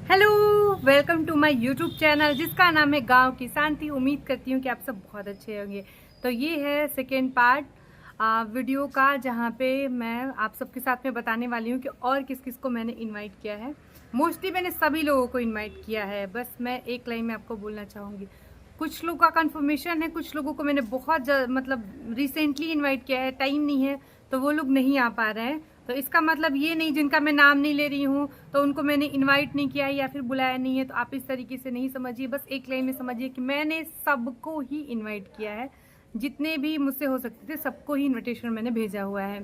Hello, welcome to my YouTube channel जिसका नाम है गांव की शांति। उम्मीद करती हूँ कि आप सब बहुत अच्छे होंगे। तो ये है सेकेंड पार्ट वीडियो का, जहाँ पे मैं आप सबके साथ में बताने वाली हूँ कि और किस किस को मैंने इनवाइट किया है। मोस्टली मैंने सभी लोगों को इनवाइट किया है। बस मैं एक लाइन में आपको बोलना चाहूँगी, कुछ लोगों का कंफर्मेशन है, कुछ लोगों को मैंने बहुत मतलब रिसेंटली इनवाइट किया है, टाइम नहीं है तो वो लोग नहीं आ पा रहे हैं। तो इसका मतलब ये नहीं, जिनका मैं नाम नहीं ले रही हूँ तो उनको मैंने इनवाइट नहीं किया है या फिर बुलाया नहीं है, तो आप इस तरीके से नहीं समझिए। बस एक लाइन में समझिए कि मैंने सबको ही इनवाइट किया है, जितने भी मुझसे हो सकते थे सबको ही इनविटेशन मैंने भेजा हुआ है।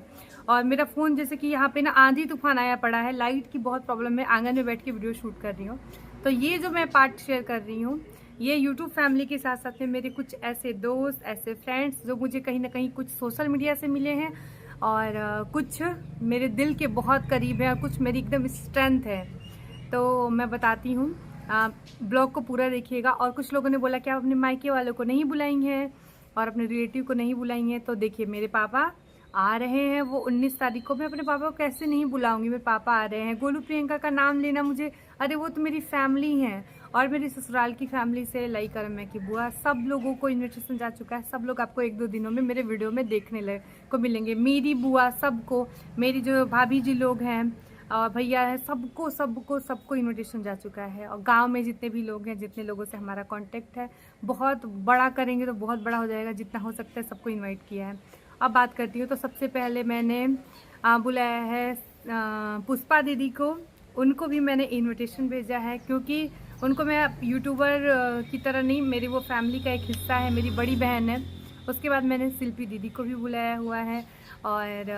और मेरा फ़ोन जैसे कि यहाँ पे ना आंधी तूफान आया पड़ा है, लाइट की बहुत प्रॉब्लम है, आंगन में बैठ के वीडियो शूट कर रही हूँ। तो ये जो मैं पार्ट शेयर कर रही हूँ, ये यूट्यूब फैमिली के साथ साथ में मेरे कुछ ऐसे दोस्त, ऐसे फ्रेंड्स जो मुझे कहीं ना कहीं कुछ सोशल मीडिया से मिले हैं और कुछ मेरे दिल के बहुत करीब है और कुछ मेरी एकदम स्ट्रेंथ है। तो मैं बताती हूँ, ब्लॉग को पूरा देखिएगा। और कुछ लोगों ने बोला कि आप अपने मायके वालों को नहीं बुलाएंगे हैं और अपने रिलेटिव को नहीं बुलाएंगे, तो देखिए मेरे पापा आ रहे हैं, वो 19 तारीख को। मैं अपने पापा को कैसे नहीं बुलाऊंगी, मेरे पापा आ रहे हैं। गोलू प्रियंका का नाम लेना मुझे, अरे वो तो मेरी फैमिली है। और मेरी ससुराल की फैमिली से लाई करम की बुआ, सब लोगों को इन्विटेशन जा चुका है। सब लोग आपको एक दो दिनों में मेरे वीडियो में देखने को मिलेंगे। मेरी बुआ सबको, मेरी जो भाभी जी लोग हैं और भैया है, सबको सबको सबको इनविटेशन जा चुका है। और गांव में जितने भी लोग हैं, जितने लोगों से हमारा कांटेक्ट है, बहुत बड़ा करेंगे तो बहुत बड़ा हो जाएगा, जितना हो सकता है सबको इनवाइट किया है। अब बात करती हूँ, तो सबसे पहले मैंने बुलाया है पुष्पा दीदी को। उनको भी मैंने इनविटेशन भेजा है, क्योंकि उनको मैं यूट्यूबर की तरह नहीं, मेरी वो फैमिली का एक हिस्सा है, मेरी बड़ी बहन है। उसके बाद मैंने शिल्पी दीदी को भी बुलाया हुआ है। और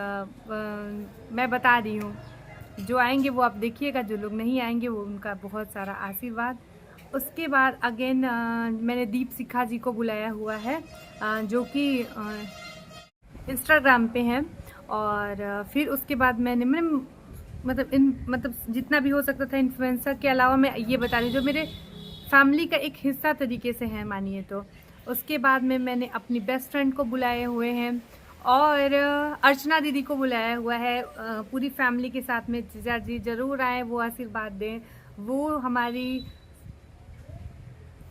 मैं बता रही हूँ, जो आएंगे वो आप देखिएगा, जो लोग नहीं आएंगे वो उनका बहुत सारा आशीर्वाद। उसके बाद अगेन मैंने दीप शिखा जी को बुलाया हुआ है, जो कि इंस्टाग्राम पे हैं। और फिर उसके बाद मैंने मतलब जितना भी हो सकता था इन्फ्लुएंसर के अलावा, मैं ये बता रही हूँ जो मेरे फैमिली का एक हिस्सा तरीके से है, मानिए तो। उसके बाद में मैंने अपनी बेस्ट फ्रेंड को बुलाए हुए हैं और अर्चना दीदी को बुलाया हुआ है। पूरी फैमिली के साथ में जीजा जी जरूर आए, वो आशीर्वाद दें। वो हमारी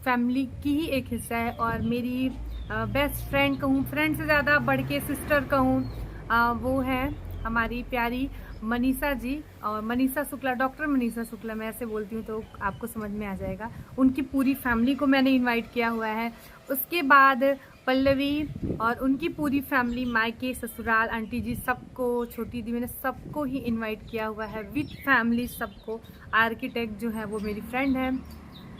फैमिली की ही एक हिस्सा है और मेरी बेस्ट फ्रेंड कहूँ, फ्रेंड से ज़्यादा बढ़ के सिस्टर कहूँ, वो है हमारी प्यारी मनीषा जी। और मनीषा शुक्ला, डॉक्टर मनीषा शुक्ला, मैं ऐसे बोलती हूँ तो आपको समझ में आ जाएगा। उनकी पूरी फैमिली को मैंने इनवाइट किया हुआ है। उसके बाद पल्लवी और उनकी पूरी फैमिली, मायके ससुराल, आंटी जी सबको, छोटी दी, मैंने सबको ही इनवाइट किया हुआ है विथ फैमिली सबको। आर्किटेक्ट जो है वो मेरी फ्रेंड है,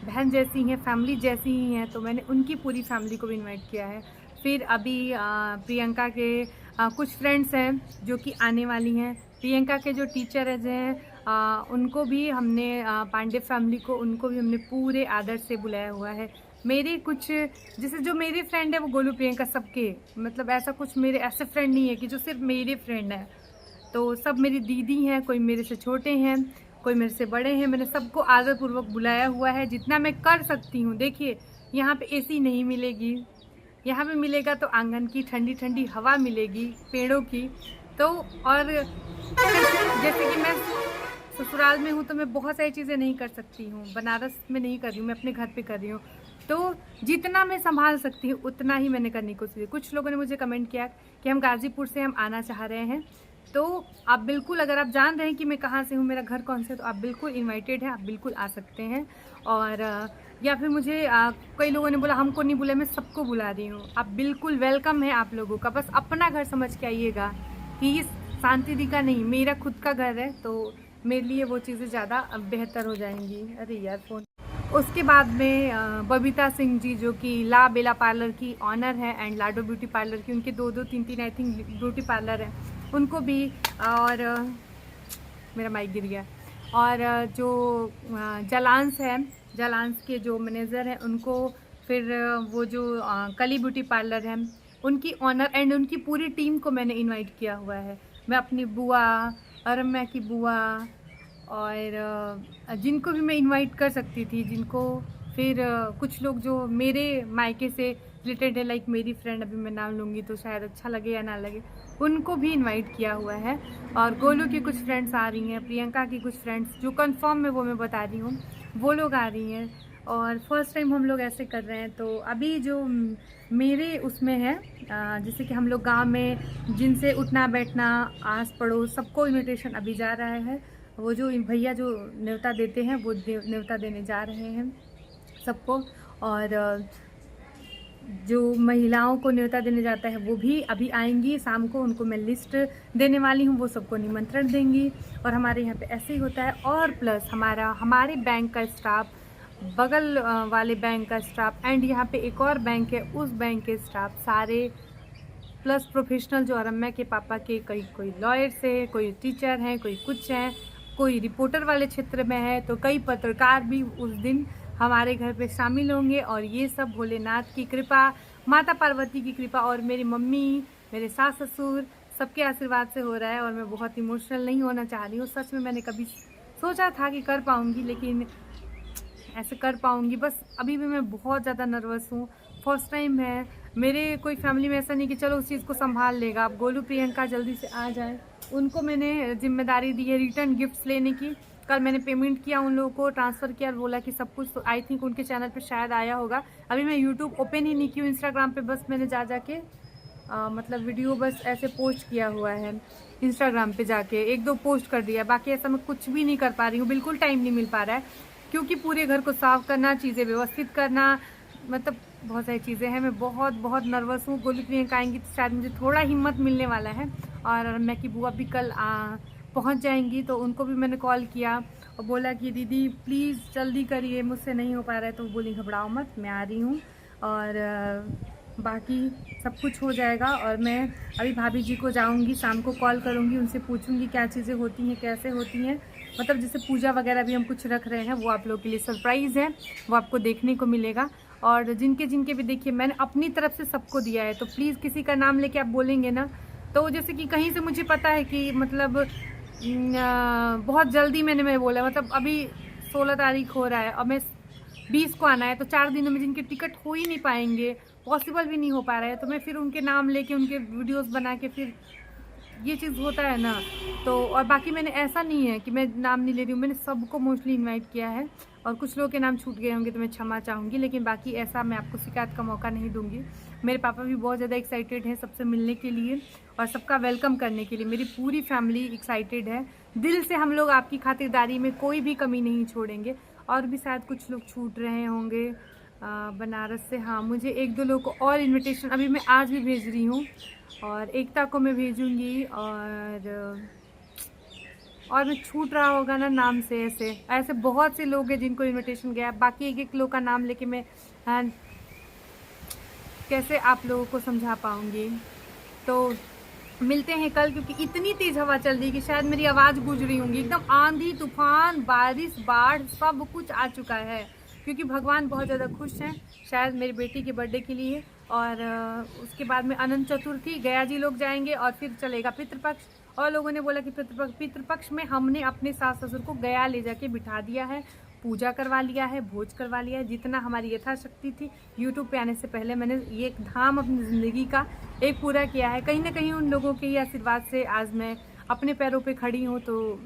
बहन जैसी हैं, फैमिली जैसी ही हैं, तो मैंने उनकी पूरी फैमिली को भी इनवाइट किया है। फिर अभी प्रियंका के कुछ फ्रेंड्स हैं जो कि आने वाली हैं। प्रियंका के जो टीचर हैं उनको भी हमने, पांडे फैमिली को, उनको भी हमने पूरे आदर से बुलाया हुआ है। मेरे कुछ, जैसे जो मेरे फ्रेंड है वो गोलू प्रियंका सबके, मतलब ऐसा कुछ मेरे ऐसे फ्रेंड नहीं है कि जो सिर्फ मेरे फ्रेंड हैं। तो सब मेरी दीदी हैं, कोई मेरे से छोटे हैं, कोई मेरे से बड़े हैं। मैंने सबको आदरपूर्वक बुलाया हुआ है, जितना मैं कर सकती हूँ। देखिए यहाँ पे एसी नहीं मिलेगी, यहाँ पे मिलेगा तो आंगन की ठंडी ठंडी हवा मिलेगी, पेड़ों की। तो और जैसे कि मैं ससुराल में हूँ तो मैं बहुत सारी चीज़ें नहीं कर सकती हूँ, बनारस में नहीं कर रही हूँ, मैं अपने घर पे कर रही हूँ। तो जितना मैं संभाल सकती हूँ उतना ही मैंने करने की कोशिश की। कुछ लोगों ने मुझे कमेंट किया कि हम गाजीपुर से हम आना चाह रहे हैं, तो आप बिल्कुल, अगर आप जान रहे हैं कि मैं कहाँ से हूँ, मेरा घर कौन सा है, तो आप बिल्कुल इनवाइटेड हैं, आप बिल्कुल आ सकते हैं। और या फिर मुझे कई लोगों ने बोला हमको नहीं बुलाया, मैं सबको बुला रही हूँ। आप बिल्कुल वेलकम है आप लोगों का, बस अपना घर समझ के आइएगा कि ये शांति दी का नहीं, मेरा खुद का घर है, तो मेरे लिए वो चीज़ें ज़्यादा बेहतर हो जाएंगी। अरे यार फ़ोन। उसके बाद में बबीता सिंह जी, जो कि ला बेला पार्लर की ऑनर है एंड लाडो ब्यूटी पार्लर की, उनके दो दो तीन तीन आई थिंक ब्यूटी पार्लर है, उनको भी। और मेरा माइक गिर गया। और जो जलांस है, जलांस के जो मैनेजर हैं उनको, फिर वो जो कली ब्यूटी पार्लर है उनकी ऑनर एंड उनकी पूरी टीम को मैंने इनवाइट किया हुआ है। मैं अपनी बुआ, अरम्या की बुआ, और जिनको भी मैं इनवाइट कर सकती थी, जिनको फिर कुछ लोग जो मेरे मायके से रिलेटेड है, लाइक मेरी फ्रेंड, अभी मैं नाम लूँगी तो शायद अच्छा लगे या ना लगे, उनको भी इनवाइट किया हुआ है। और गोलू की कुछ फ्रेंड्स आ रही हैं, प्रियंका की कुछ फ्रेंड्स जो कंफर्म है वो मैं बता रही हूँ। वो लोग आ रही हैं और फर्स्ट टाइम हम लोग ऐसे कर रहे हैं। तो अभी जो मेरे उसमें है जैसे कि हम लोग गांव में जिनसे उठना बैठना आस पड़ोस सबको इनविटेशन अभी जा रहा है। वो जो भैया जो न्योता देते हैं वो न्योता देने जा रहे हैं सबको। और जो महिलाओं को न्योता देने जाता है वो भी अभी आएंगी शाम को, उनको मैं लिस्ट देने वाली हूँ, वो सबको निमंत्रण देंगी। और हमारे यहाँ पे ऐसे ही होता है। और प्लस हमारे बैंक का स्टाफ, बगल वाले बैंक का स्टाफ एंड यहाँ पे एक और बैंक है उस बैंक के स्टाफ सारे, प्लस प्रोफेशनल जो रम्या के पापा के कोई लॉयर्स है, कोई टीचर हैं, कोई कुछ हैं, कोई रिपोर्टर वाले क्षेत्र में है, तो कई पत्रकार भी उस दिन हमारे घर पे शामिल होंगे। और ये सब भोलेनाथ की कृपा, माता पार्वती की कृपा और मेरी मम्मी, मेरे सास ससुर सबके आशीर्वाद से हो रहा है। और मैं बहुत इमोशनल नहीं होना चाह रही हूँ। सच में मैंने कभी सोचा था कि कर पाऊँगी, लेकिन ऐसे कर पाऊँगी, बस अभी भी मैं बहुत ज़्यादा नर्वस हूँ। फर्स्ट टाइम है मेरे कोई फैमिली में ऐसा नहीं कि चलो उस चीज़ को संभाल लेगा। अब गोलू प्रियंका जल्दी से आ जाए, उनको मैंने जिम्मेदारी दी है रिटर्न गिफ्ट्स लेने की। कल मैंने पेमेंट किया उन लोगों को, ट्रांसफ़र किया और बोला कि सब कुछ, तो आई थिंक उनके चैनल पे शायद आया होगा। अभी मैं यूट्यूब ओपन ही नहीं की हूँ, इंस्टाग्राम पे बस मैंने जा के मतलब वीडियो बस ऐसे पोस्ट किया हुआ है इंस्टाग्राम पे जाके, 1-2 पोस्ट कर दिया। बाकी ऐसा मैं कुछ भी नहीं कर पा रही हूँ, बिल्कुल टाइम नहीं मिल पा रहा है क्योंकि पूरे घर को साफ़ करना, चीज़ें व्यवस्थित करना, मतलब बहुत सारी चीज़ें हैं। मैं बहुत बहुत नर्वस हूँ। गोलू प्रियंका आएंगी तो शायद मुझे थोड़ा हिम्मत मिलने वाला है। और रम्या की बुआ भी कल पहुँच जाएंगी, तो उनको भी मैंने कॉल किया और बोला कि दीदी प्लीज़ जल्दी करिए, मुझसे नहीं हो पा रहा है। तो बोली घबराओ मत, मैं आ रही हूँ और बाकी सब कुछ हो जाएगा। और मैं अभी भाभी जी को जाऊंगी, शाम को कॉल करूंगी, उनसे पूछूंगी क्या चीज़ें होती हैं, कैसे होती हैं। मतलब जैसे पूजा वगैरह भी हम कुछ रख रहे हैं, वो आप लोगों के लिए सरप्राइज़ है, वो आपको देखने को मिलेगा। और जिनके भी देखिए मैंने अपनी तरफ से सबको दिया है, तो प्लीज़ किसी का नाम लेके आप बोलेंगे ना, तो जैसे कि कहीं से मुझे पता है कि मतलब बहुत जल्दी मैं बोला, मतलब अभी 16 तारीख हो रहा है और मैं 20 को आना है, तो 4 दिनों में जिनके टिकट हो ही नहीं पाएंगे, पॉसिबल भी नहीं हो पा रहा है, तो मैं फिर उनके नाम लेके उनके वीडियोस बना के फिर ये चीज़ होता है ना। तो और बाकी मैंने ऐसा नहीं है कि मैं नाम नहीं ले रही हूँ, मैंने सबको मोस्टली इनवाइट किया है। और कुछ लोगों के नाम छूट गए होंगे तो मैं क्षमा चाहूँगी, लेकिन बाकी ऐसा मैं आपको शिकायत का मौका नहीं दूंगी। मेरे पापा भी बहुत ज़्यादा एक्साइटेड हैं सबसे मिलने के लिए और सबका वेलकम करने के लिए। मेरी पूरी फैमिली एक्साइटेड है दिल से। हम लोग आपकी खातिरदारी में कोई भी कमी नहीं छोड़ेंगे। और भी शायद कुछ लोग छूट रहे होंगे बनारस से। हाँ, मुझे 1-2 लोग को और इनविटेशन अभी मैं आज भी भेज रही हूँ और एकता को मैं भेजूँगी। और मैं छूट रहा होगा ना नाम से, ऐसे बहुत से लोग हैं जिनको इनविटेशन गया। बाकी एक लोग का नाम लेके मैं कैसे आप लोगों को समझा पाऊँगी। तो मिलते हैं कल, क्योंकि इतनी तेज़ हवा चल रही है कि शायद मेरी आवाज़ गूंज रही होंगी। एकदम आंधी तूफान बारिश बाढ़ सब कुछ आ चुका है, क्योंकि भगवान बहुत ज़्यादा खुश हैं शायद मेरी बेटी के बर्थडे के लिए। और उसके बाद में अनंत चतुर्थी, गया जी लोग जाएंगे और फिर चलेगा पितृपक्ष। और लोगों ने बोला कि पितृपक्ष में हमने अपने सास ससुर को गया ले जाके बिठा दिया है, पूजा करवा लिया है, भोज करवा लिया है, जितना हमारी यथाशक्ति थी। यूट्यूब पे आने से पहले मैंने ये एक धाम अपनी ज़िंदगी का एक पूरा किया है। कहीं ना कहीं उन लोगों के ही आशीर्वाद से आज मैं अपने पैरों पे खड़ी हूँ। तो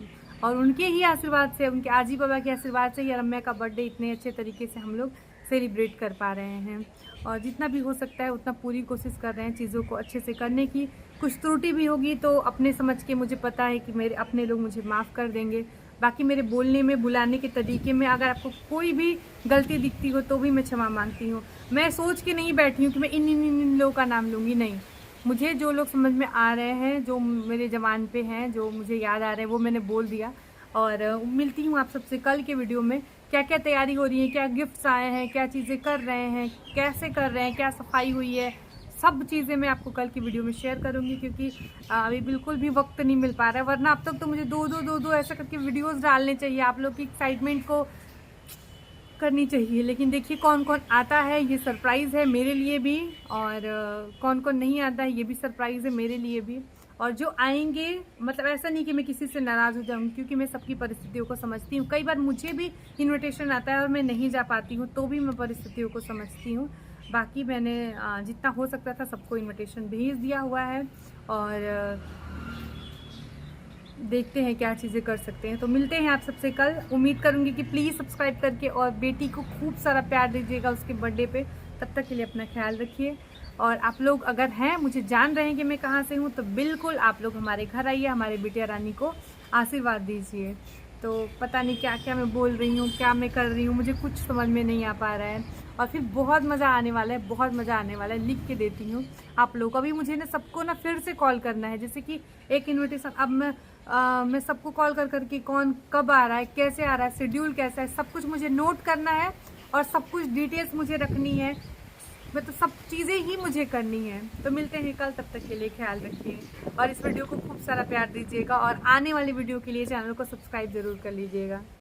और उनके ही आशीर्वाद से, उनके आजी बाबा के आशीर्वाद से ही रम्या का बर्थडे इतने अच्छे तरीके से हम लोग सेलिब्रेट कर पा रहे हैं। और जितना भी हो सकता है उतना पूरी कोशिश कर रहे हैं चीज़ों को अच्छे से करने की। कुछ त्रुटि भी होगी तो अपने समझ के, मुझे पता है कि मेरे अपने लोग मुझे माफ़ कर देंगे। बाकी मेरे बोलने में, बुलाने के तरीके में अगर आपको कोई भी गलती दिखती हो तो भी मैं क्षमा मांगती हूँ। मैं सोच के नहीं बैठी हूँ कि मैं इन लोगों का नाम लूँगी, नहीं। मुझे जो लोग समझ में आ रहे हैं, जो मेरे जबान पे हैं, जो मुझे याद आ रहे हैं, वो मैंने बोल दिया। और मिलती हूँ आप सबसे कल के वीडियो में। क्या क्या तैयारी हो रही है, क्या गिफ्ट्स आए हैं, क्या चीज़ें कर रहे हैं, कैसे कर रहे हैं, क्या सफाई हुई है, सब चीज़ें मैं आपको कल की वीडियो में शेयर करूंगी। क्योंकि अभी बिल्कुल भी वक्त नहीं मिल पा रहा है, वरना अब तक तो मुझे दो ऐसा करके वीडियोस डालने चाहिए, आप लोग की एक्साइटमेंट को करनी चाहिए। लेकिन देखिए कौन कौन आता है, ये सरप्राइज़ है मेरे लिए भी, और कौन कौन नहीं आता है ये भी सरप्राइज़ है मेरे लिए भी। और जो आएंगे, मतलब ऐसा नहीं कि मैं किसी से नाराज़ हो जाऊँ, क्योंकि मैं सबकी परिस्थितियों को समझती हूँ। कई बार मुझे भी इनविटेशन आता है और मैं नहीं जा पाती हूँ, तो भी मैं परिस्थितियों को समझती हूँ। बाकी मैंने जितना हो सकता था सबको इनविटेशन भेज दिया हुआ है। और देखते हैं क्या चीज़ें कर सकते हैं। तो मिलते हैं आप सबसे कल। उम्मीद करूँगी कि प्लीज़ सब्सक्राइब करके और बेटी को खूब सारा प्यार दीजिएगा उसके बर्थडे पे। तब तक के लिए अपना ख्याल रखिए। और आप लोग अगर हैं, मुझे जान रहे हैं कि मैं कहाँ से हूँ, तो बिल्कुल आप लोग हमारे घर आइए, हमारे बिटिया रानी को आशीर्वाद दीजिए। तो पता नहीं क्या क्या मैं बोल रही हूँ, क्या मैं कर रही हूँ, मुझे कुछ समझ में नहीं आ पा रहा है। और फिर बहुत मज़ा आने वाला है, बहुत मज़ा आने वाला है। लिख के देती हूँ आप लोग को। अभी मुझे ना सबको ना फिर से कॉल करना है, जैसे कि एक इन्विटेशन। अब मैं सबको कॉल कर करके कौन कब आ रहा है, कैसे आ रहा है, शेड्यूल कैसा है, सब कुछ मुझे नोट करना है। और सब कुछ डिटेल्स मुझे रखनी है, मतलब सब चीज़ें ही मुझे करनी है। तो मिलते हैं कल, तब तक के लिए ख्याल रखिए। और इस वीडियो को खूब सारा प्यार दीजिएगा। और आने वाली वीडियो के लिए चैनल को सब्सक्राइब ज़रूर कर लीजिएगा।